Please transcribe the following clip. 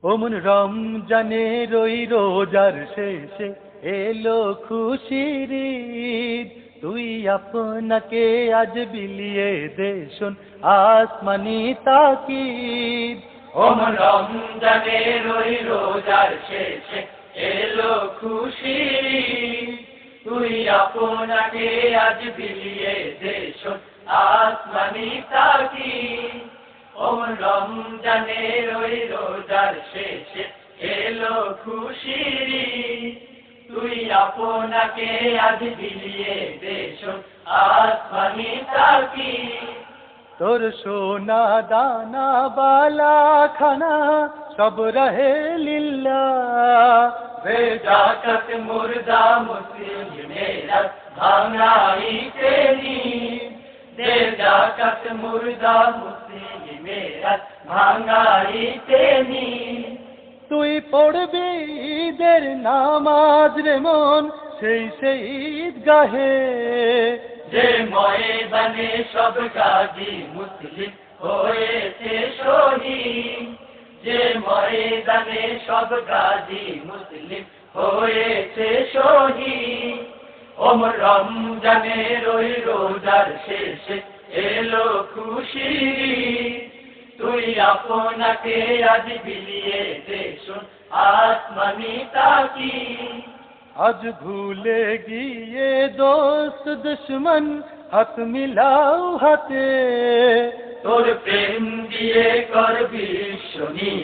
ওমন রমজানের ওই রোজার শেষে এলো খুশির ঈদ। তুই আপনাকে আজ বিলিয়ে দে শোন আসমানি তাকিদ। ওমন রমজানের ওই রোজার শেষে এলো খুশির ঈদ। তুই আপনাকে আজ বিলিয়ে দে শোন আসমানি তাকিদ। ওমন রমজানের ওই রোজার শেষে এলো খুশির ঈদ। তুই আপনাকে আজ বিলিয়ে দে শোন আসমানি তাকিদ। তোর সোনা দানা বালা খানা সব রহে লিল্লাহ। বেজাকাত মুর্দা মুসলিমেরা ভাঙাইতে নি। বেজাকাত মুর্দা মুসলিমেরা ভাঙাইতে নি। তুই পড়বি ঈদের নামাজ রে মন সেই ঈদগাহে। যে ময়দানে সব গাজী মুসলিম হয়েছে শহীদ। যে ময়দানে সব গাজী মুসলিম হয়েছে শহীদ। ওমর রমজানের ওই রোজার শেষে এলো খুশির ঈদ। তুই আপনাকে আজ বিলিয়ে দে শোন আসমানি তাকিদ। আজ ভুলে গিয়ে দোস্ত দুশ্মন হাত মিলাও হাতে। তোর প্রেম দিয়ে করবি শনি